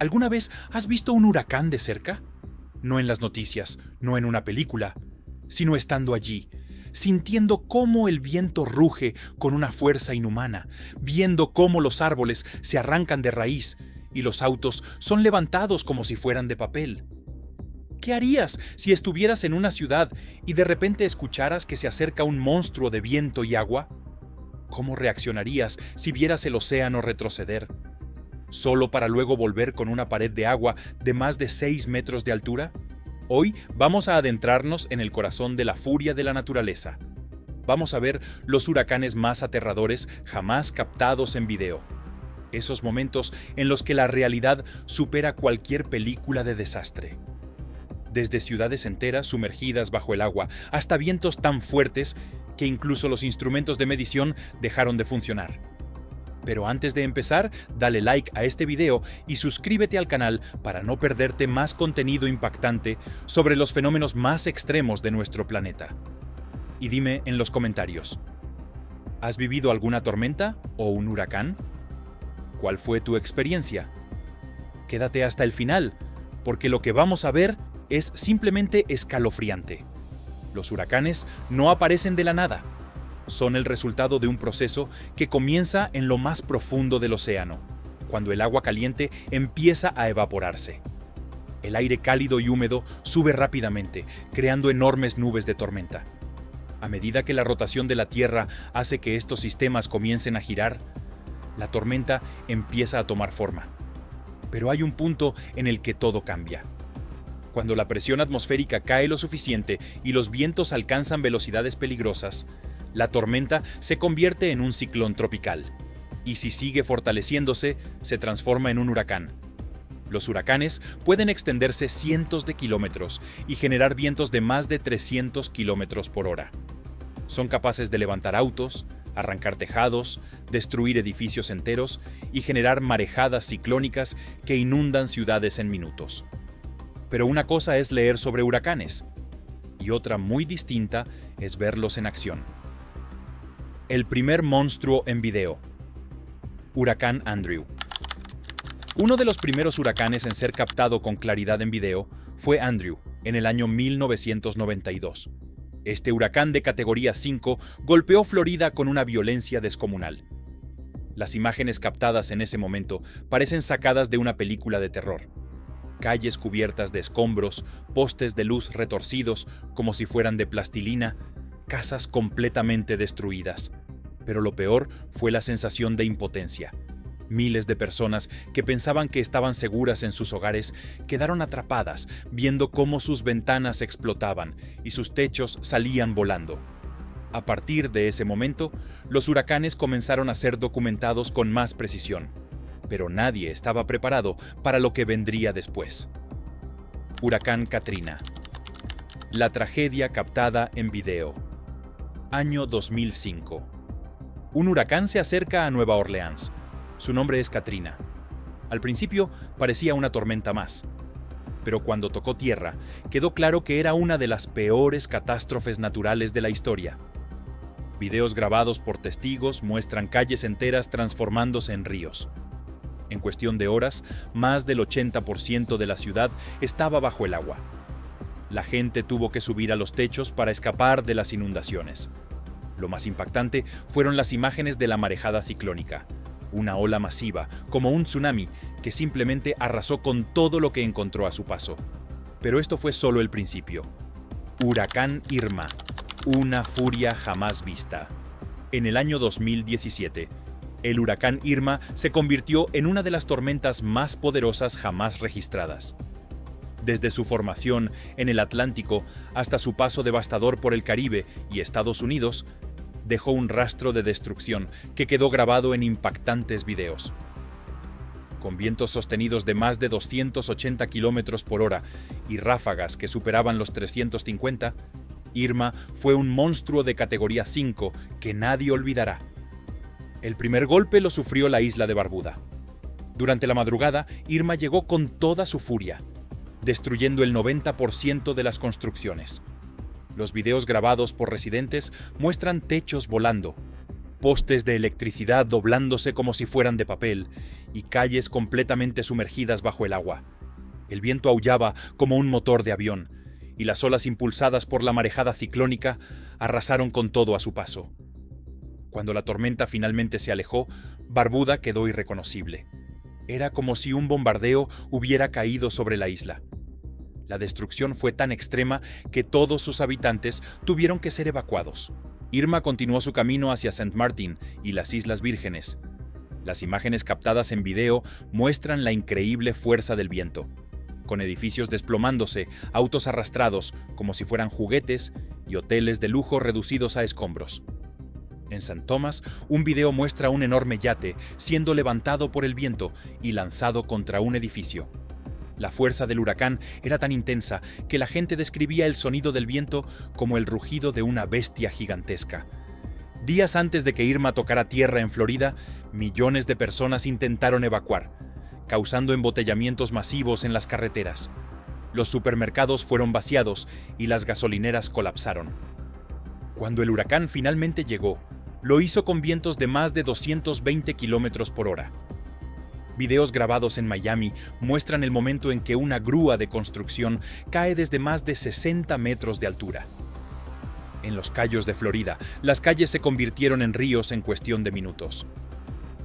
¿Alguna vez has visto un huracán de cerca? No en las noticias, no en una película, sino estando allí, sintiendo cómo el viento ruge con una fuerza inhumana, viendo cómo los árboles se arrancan de raíz y los autos son levantados como si fueran de papel. ¿Qué harías si estuvieras en una ciudad y de repente escucharas que se acerca un monstruo de viento y agua? ¿Cómo reaccionarías si vieras el océano retroceder? ¿Solo para luego volver con una pared de agua de más de 6 metros de altura? Hoy vamos a adentrarnos en el corazón de la furia de la naturaleza. Vamos a ver los huracanes más aterradores jamás captados en video. Esos momentos en los que la realidad supera cualquier película de desastre. Desde ciudades enteras sumergidas bajo el agua hasta vientos tan fuertes que incluso los instrumentos de medición dejaron de funcionar. Pero antes de empezar, dale like a este video y suscríbete al canal para no perderte más contenido impactante sobre los fenómenos más extremos de nuestro planeta. Y dime en los comentarios, ¿has vivido alguna tormenta o un huracán? ¿Cuál fue tu experiencia? Quédate hasta el final, porque lo que vamos a ver es simplemente escalofriante. Los huracanes no aparecen de la nada. Son el resultado de un proceso que comienza en lo más profundo del océano, cuando el agua caliente empieza a evaporarse. El aire cálido y húmedo sube rápidamente, creando enormes nubes de tormenta. A medida que la rotación de la Tierra hace que estos sistemas comiencen a girar, la tormenta empieza a tomar forma. Pero hay un punto en el que todo cambia. Cuando la presión atmosférica cae lo suficiente y los vientos alcanzan velocidades peligrosas, la tormenta se convierte en un ciclón tropical. Y si sigue fortaleciéndose, se transforma en un huracán. Los huracanes pueden extenderse cientos de kilómetros y generar vientos de más de 300 kilómetros por hora. Son capaces de levantar autos, arrancar tejados, destruir edificios enteros y generar marejadas ciclónicas que inundan ciudades en minutos. Pero una cosa es leer sobre huracanes, y otra muy distinta es verlos en acción. El primer monstruo en video. Huracán Andrew. Uno de los primeros huracanes en ser captado con claridad en video fue Andrew, en el año 1992. Este huracán de categoría 5 golpeó Florida con una violencia descomunal. Las imágenes captadas en ese momento parecen sacadas de una película de terror. Calles cubiertas de escombros, postes de luz retorcidos como si fueran de plastilina, casas completamente destruidas. Pero lo peor fue la sensación de impotencia. Miles de personas que pensaban que estaban seguras en sus hogares quedaron atrapadas viendo cómo sus ventanas explotaban y sus techos salían volando. A partir de ese momento, los huracanes comenzaron a ser documentados con más precisión. Pero nadie estaba preparado para lo que vendría después. Huracán Katrina. La tragedia captada en video. Año 2005. Un huracán se acerca a Nueva Orleans. Su nombre es Katrina. Al principio parecía una tormenta más. Pero cuando tocó tierra, quedó claro que era una de las peores catástrofes naturales de la historia. Videos grabados por testigos muestran calles enteras transformándose en ríos. En cuestión de horas, más del 80% de la ciudad estaba bajo el agua. La gente tuvo que subir a los techos para escapar de las inundaciones. Lo más impactante fueron las imágenes de la marejada ciclónica, una ola masiva, como un tsunami, que simplemente arrasó con todo lo que encontró a su paso. Pero esto fue solo el principio. Huracán Irma, una furia jamás vista. En el año 2017, el huracán Irma se convirtió en una de las tormentas más poderosas jamás registradas. Desde su formación en el Atlántico hasta su paso devastador por el Caribe y Estados Unidos, dejó un rastro de destrucción que quedó grabado en impactantes videos. Con vientos sostenidos de más de 280 kilómetros por hora y ráfagas que superaban los 350, Irma fue un monstruo de categoría 5 que nadie olvidará. El primer golpe lo sufrió la isla de Barbuda. Durante la madrugada, Irma llegó con toda su furia, destruyendo el 90% de las construcciones. Los videos grabados por residentes muestran techos volando, postes de electricidad doblándose como si fueran de papel y calles completamente sumergidas bajo el agua. El viento aullaba como un motor de avión, y las olas impulsadas por la marejada ciclónica arrasaron con todo a su paso. Cuando la tormenta finalmente se alejó, Barbuda quedó irreconocible. Era como si un bombardeo hubiera caído sobre la isla. La destrucción fue tan extrema que todos sus habitantes tuvieron que ser evacuados. Irma continuó su camino hacia Saint Martin y las Islas Vírgenes. Las imágenes captadas en video muestran la increíble fuerza del viento, con edificios desplomándose, autos arrastrados como si fueran juguetes y hoteles de lujo reducidos a escombros. En St. Thomas, un video muestra un enorme yate siendo levantado por el viento y lanzado contra un edificio. La fuerza del huracán era tan intensa que la gente describía el sonido del viento como el rugido de una bestia gigantesca. Días antes de que Irma tocara tierra en Florida, millones de personas intentaron evacuar, causando embotellamientos masivos en las carreteras. Los supermercados fueron vaciados y las gasolineras colapsaron. Cuando el huracán finalmente llegó, lo hizo con vientos de más de 220 kilómetros por hora. Videos grabados en Miami muestran el momento en que una grúa de construcción cae desde más de 60 metros de altura. En los Cayos de Florida, las calles se convirtieron en ríos en cuestión de minutos.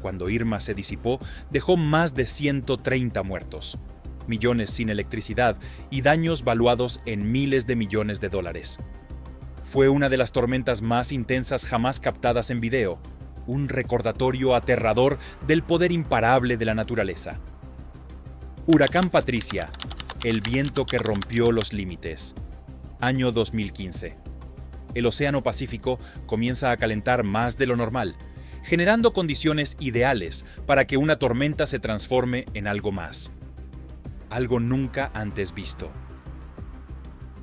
Cuando Irma se disipó, dejó más de 130 muertos, millones sin electricidad y daños valuados en miles de millones de dólares. Fue una de las tormentas más intensas jamás captadas en video, un recordatorio aterrador del poder imparable de la naturaleza. Huracán Patricia, el viento que rompió los límites. Año 2015. El Océano Pacífico comienza a calentar más de lo normal, generando condiciones ideales para que una tormenta se transforme en algo más. Algo nunca antes visto.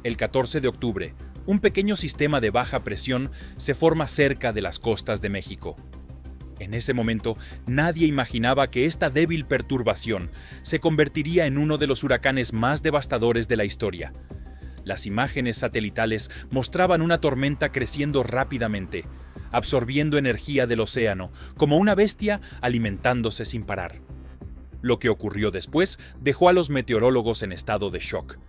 El 14 de octubre, un pequeño sistema de baja presión se forma cerca de las costas de México. En ese momento, nadie imaginaba que esta débil perturbación se convertiría en uno de los huracanes más devastadores de la historia. Las imágenes satelitales mostraban una tormenta creciendo rápidamente, absorbiendo energía del océano, como una bestia alimentándose sin parar. Lo que ocurrió después dejó a los meteorólogos en estado de shock.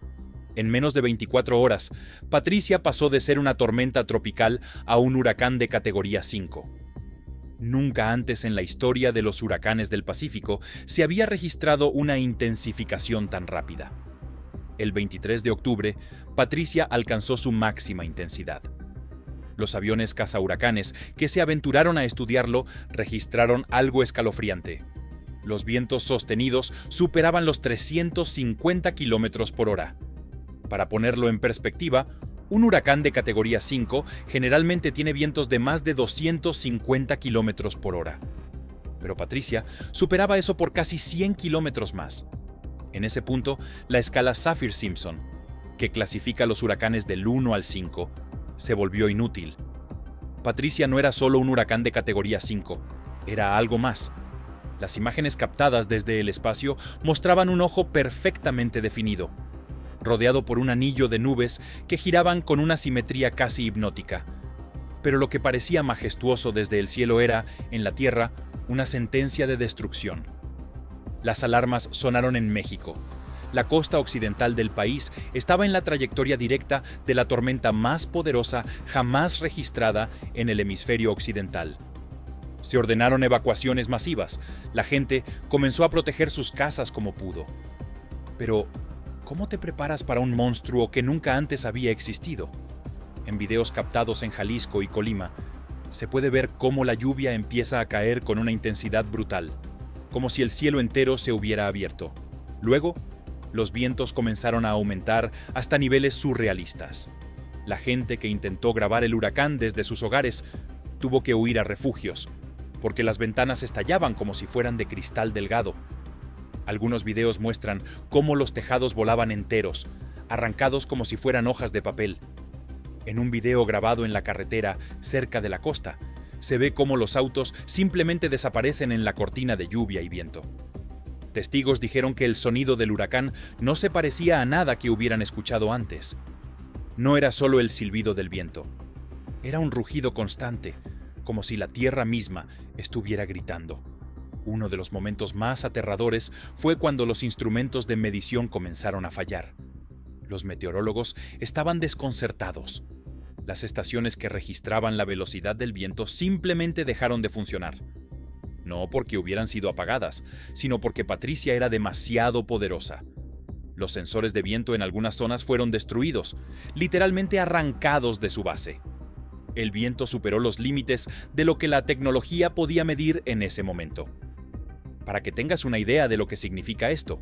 En menos de 24 horas, Patricia pasó de ser una tormenta tropical a un huracán de categoría 5. Nunca antes en la historia de los huracanes del Pacífico se había registrado una intensificación tan rápida. El 23 de octubre, Patricia alcanzó su máxima intensidad. Los aviones cazahuracanes que se aventuraron a estudiarlo registraron algo escalofriante. Los vientos sostenidos superaban los 350 kilómetros por hora. Para ponerlo en perspectiva, un huracán de categoría 5 generalmente tiene vientos de más de 250 kilómetros por hora. Pero Patricia superaba eso por casi 100 kilómetros más. En ese punto, la escala Saffir-Simpson, que clasifica los huracanes del 1 al 5, se volvió inútil. Patricia no era solo un huracán de categoría 5, era algo más. Las imágenes captadas desde el espacio mostraban un ojo perfectamente definido, rodeado por un anillo de nubes que giraban con una simetría casi hipnótica. Pero lo que parecía majestuoso desde el cielo era, en la tierra, una sentencia de destrucción. Las alarmas sonaron en México. La costa occidental del país estaba en la trayectoria directa de la tormenta más poderosa jamás registrada en el hemisferio occidental. Se ordenaron evacuaciones masivas. La gente comenzó a proteger sus casas como pudo. Pero, ¿cómo te preparas para un monstruo que nunca antes había existido? En videos captados en Jalisco y Colima, se puede ver cómo la lluvia empieza a caer con una intensidad brutal, como si el cielo entero se hubiera abierto. Luego, los vientos comenzaron a aumentar hasta niveles surrealistas. La gente que intentó grabar el huracán desde sus hogares tuvo que huir a refugios, porque las ventanas estallaban como si fueran de cristal delgado. Algunos videos muestran cómo los tejados volaban enteros, arrancados como si fueran hojas de papel. En un video grabado en la carretera cerca de la costa, se ve cómo los autos simplemente desaparecen en la cortina de lluvia y viento. Testigos dijeron que el sonido del huracán no se parecía a nada que hubieran escuchado antes. No era solo el silbido del viento. Era un rugido constante, como si la tierra misma estuviera gritando. Uno de los momentos más aterradores fue cuando los instrumentos de medición comenzaron a fallar. Los meteorólogos estaban desconcertados. Las estaciones que registraban la velocidad del viento simplemente dejaron de funcionar. No porque hubieran sido apagadas, sino porque Patricia era demasiado poderosa. Los sensores de viento en algunas zonas fueron destruidos, literalmente arrancados de su base. El viento superó los límites de lo que la tecnología podía medir en ese momento. Para que tengas una idea de lo que significa esto,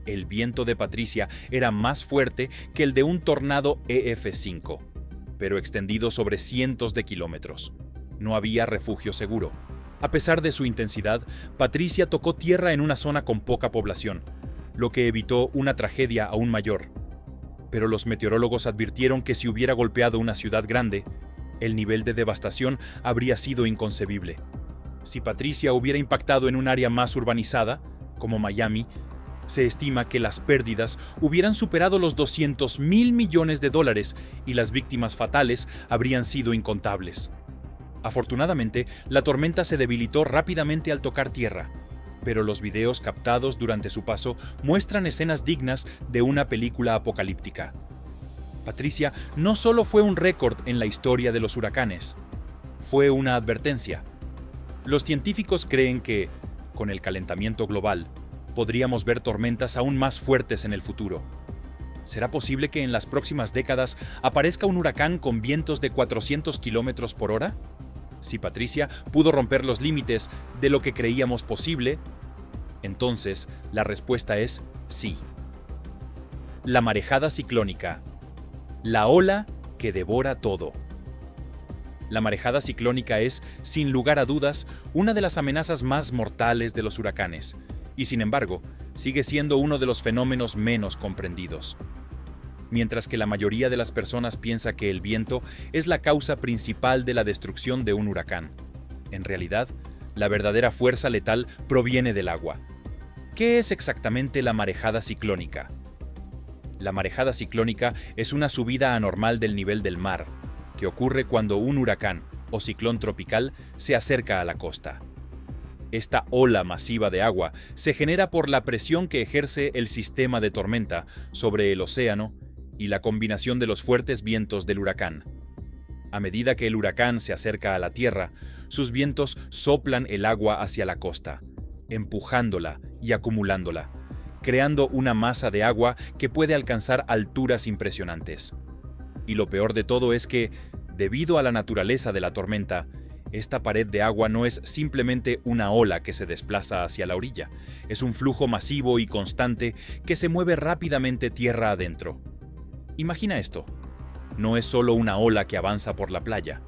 el viento de Patricia era más fuerte que el de un tornado EF5, pero extendido sobre cientos de kilómetros. No había refugio seguro. A pesar de su intensidad, Patricia tocó tierra en una zona con poca población, lo que evitó una tragedia aún mayor. Pero los meteorólogos advirtieron que si hubiera golpeado una ciudad grande, el nivel de devastación habría sido inconcebible. Si Patricia hubiera impactado en un área más urbanizada, como Miami, se estima que las pérdidas hubieran superado los $200.000 millones y las víctimas fatales habrían sido incontables. Afortunadamente, la tormenta se debilitó rápidamente al tocar tierra, pero los videos captados durante su paso muestran escenas dignas de una película apocalíptica. Patricia no solo fue un récord en la historia de los huracanes, fue una advertencia. Los científicos creen que, con el calentamiento global, podríamos ver tormentas aún más fuertes en el futuro. ¿Será posible que en las próximas décadas aparezca un huracán con vientos de 400 kilómetros por hora? Si Patricia pudo romper los límites de lo que creíamos posible, entonces la respuesta es sí. La marejada ciclónica. La ola que devora todo. La marejada ciclónica es, sin lugar a dudas, una de las amenazas más mortales de los huracanes, y sin embargo, sigue siendo uno de los fenómenos menos comprendidos. Mientras que la mayoría de las personas piensa que el viento es la causa principal de la destrucción de un huracán, en realidad, la verdadera fuerza letal proviene del agua. ¿Qué es exactamente la marejada ciclónica? La marejada ciclónica es una subida anormal del nivel del mar, que ocurre cuando un huracán o ciclón tropical se acerca a la costa. Esta ola masiva de agua se genera por la presión que ejerce el sistema de tormenta sobre el océano y la combinación de los fuertes vientos del huracán. A medida que el huracán se acerca a la tierra, sus vientos soplan el agua hacia la costa, empujándola y acumulándola, creando una masa de agua que puede alcanzar alturas impresionantes. Y lo peor de todo es que, debido a la naturaleza de la tormenta, esta pared de agua no es simplemente una ola que se desplaza hacia la orilla, es un flujo masivo y constante que se mueve rápidamente tierra adentro. Imagina esto, no es solo una ola que avanza por la playa,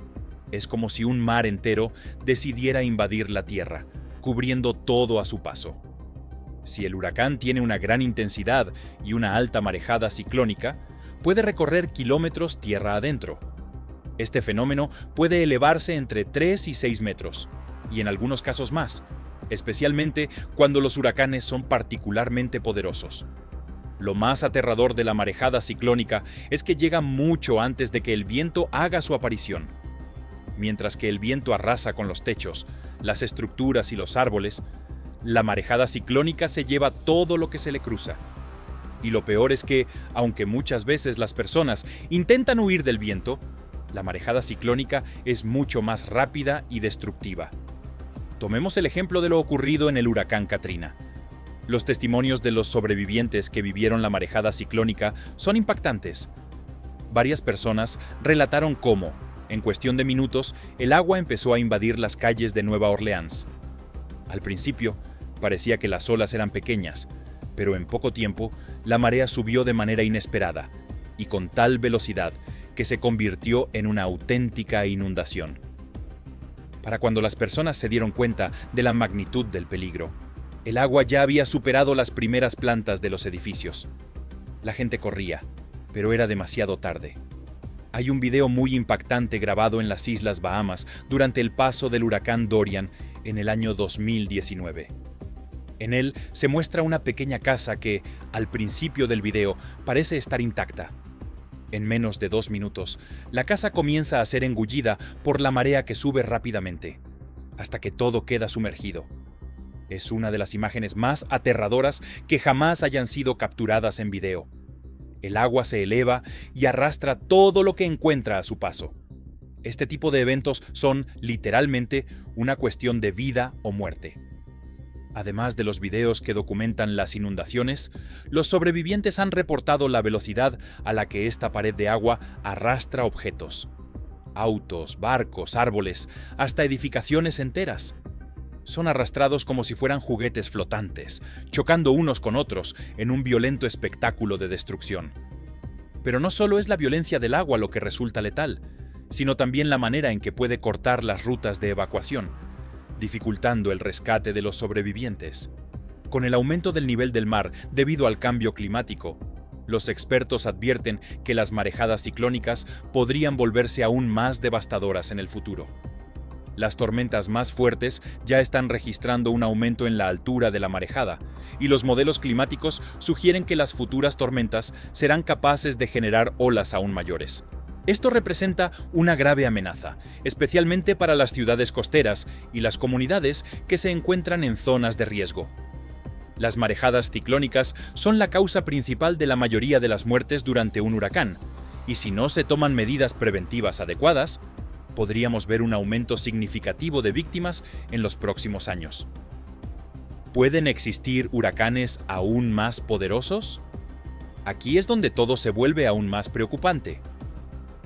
es como si un mar entero decidiera invadir la tierra, cubriendo todo a su paso. Si el huracán tiene una gran intensidad y una alta marejada ciclónica, puede recorrer kilómetros tierra adentro. Este fenómeno puede elevarse entre 3 y 6 metros, y en algunos casos más, especialmente cuando los huracanes son particularmente poderosos. Lo más aterrador de la marejada ciclónica es que llega mucho antes de que el viento haga su aparición. Mientras que el viento arrasa con los techos, las estructuras y los árboles, la marejada ciclónica se lleva todo lo que se le cruza. Y lo peor es que, aunque muchas veces las personas intentan huir del viento, la marejada ciclónica es mucho más rápida y destructiva. Tomemos el ejemplo de lo ocurrido en el huracán Katrina. Los testimonios de los sobrevivientes que vivieron la marejada ciclónica son impactantes. Varias personas relataron cómo, en cuestión de minutos, el agua empezó a invadir las calles de Nueva Orleans. Al principio, parecía que las olas eran pequeñas, pero en poco tiempo, la marea subió de manera inesperada y con tal velocidad que se convirtió en una auténtica inundación. Para cuando las personas se dieron cuenta de la magnitud del peligro, el agua ya había superado las primeras plantas de los edificios. La gente corría, pero era demasiado tarde. Hay un video muy impactante grabado en las Islas Bahamas durante el paso del huracán Dorian en el año 2019. En él se muestra una pequeña casa que, al principio del video, parece estar intacta. En menos de 2 minutos, la casa comienza a ser engullida por la marea que sube rápidamente, hasta que todo queda sumergido. Es una de las imágenes más aterradoras que jamás hayan sido capturadas en video. El agua se eleva y arrastra todo lo que encuentra a su paso. Este tipo de eventos son, literalmente, una cuestión de vida o muerte. Además de los videos que documentan las inundaciones, los sobrevivientes han reportado la velocidad a la que esta pared de agua arrastra objetos. Autos, barcos, árboles, hasta edificaciones enteras. Son arrastrados como si fueran juguetes flotantes, chocando unos con otros en un violento espectáculo de destrucción. Pero no solo es la violencia del agua lo que resulta letal, sino también la manera en que puede cortar las rutas de evacuación, dificultando el rescate de los sobrevivientes. Con el aumento del nivel del mar debido al cambio climático, los expertos advierten que las marejadas ciclónicas podrían volverse aún más devastadoras en el futuro. Las tormentas más fuertes ya están registrando un aumento en la altura de la marejada, y los modelos climáticos sugieren que las futuras tormentas serán capaces de generar olas aún mayores. Esto representa una grave amenaza, especialmente para las ciudades costeras y las comunidades que se encuentran en zonas de riesgo. Las marejadas ciclónicas son la causa principal de la mayoría de las muertes durante un huracán, y si no se toman medidas preventivas adecuadas, podríamos ver un aumento significativo de víctimas en los próximos años. ¿Pueden existir huracanes aún más poderosos? Aquí es donde todo se vuelve aún más preocupante.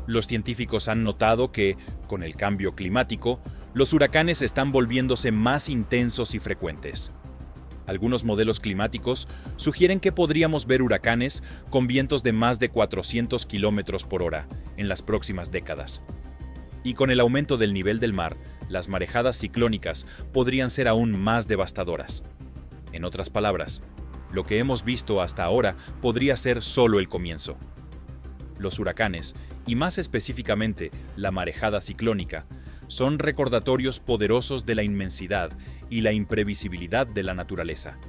Los científicos han notado que, con el cambio climático, los huracanes están volviéndose más intensos y frecuentes. Algunos modelos climáticos sugieren que podríamos ver huracanes con vientos de más de 400 km por hora en las próximas décadas. Y con el aumento del nivel del mar, las marejadas ciclónicas podrían ser aún más devastadoras. En otras palabras, lo que hemos visto hasta ahora podría ser solo el comienzo. Los huracanes, y más específicamente la marejada ciclónica, son recordatorios poderosos de la inmensidad y la imprevisibilidad de la naturaleza.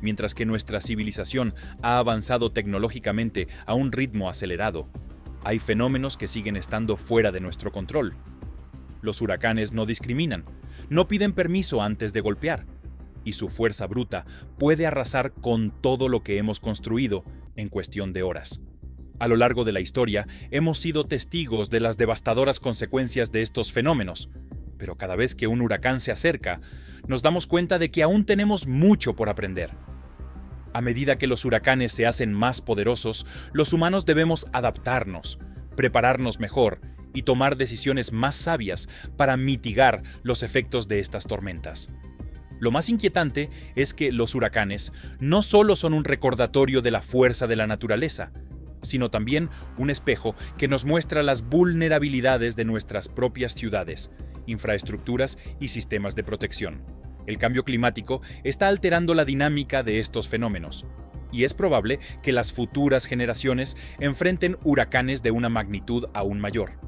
Mientras que nuestra civilización ha avanzado tecnológicamente a un ritmo acelerado, hay fenómenos que siguen estando fuera de nuestro control. Los huracanes no discriminan, no piden permiso antes de golpear, y su fuerza bruta puede arrasar con todo lo que hemos construido en cuestión de horas. A lo largo de la historia, hemos sido testigos de las devastadoras consecuencias de estos fenómenos, pero cada vez que un huracán se acerca, nos damos cuenta de que aún tenemos mucho por aprender. A medida que los huracanes se hacen más poderosos, los humanos debemos adaptarnos, prepararnos mejor y tomar decisiones más sabias para mitigar los efectos de estas tormentas. Lo más inquietante es que los huracanes no solo son un recordatorio de la fuerza de la naturaleza, sino también un espejo que nos muestra las vulnerabilidades de nuestras propias ciudades, infraestructuras y sistemas de protección. El cambio climático está alterando la dinámica de estos fenómenos, y es probable que las futuras generaciones enfrenten huracanes de una magnitud aún mayor.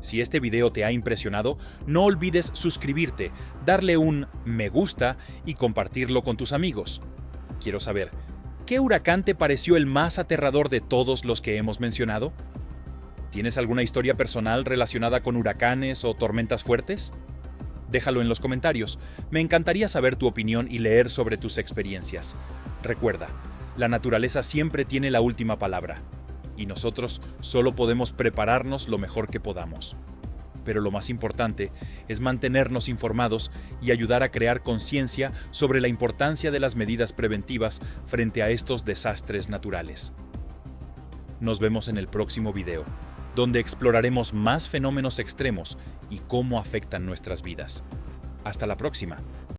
Si este video te ha impresionado, no olvides suscribirte, darle un me gusta y compartirlo con tus amigos. Quiero saber, ¿qué huracán te pareció el más aterrador de todos los que hemos mencionado? ¿Tienes alguna historia personal relacionada con huracanes o tormentas fuertes? Déjalo en los comentarios. Me encantaría saber tu opinión y leer sobre tus experiencias. Recuerda, la naturaleza siempre tiene la última palabra, y nosotros solo podemos prepararnos lo mejor que podamos. Pero lo más importante es mantenernos informados y ayudar a crear conciencia sobre la importancia de las medidas preventivas frente a estos desastres naturales. Nos vemos en el próximo video, donde exploraremos más fenómenos extremos y cómo afectan nuestras vidas. Hasta la próxima.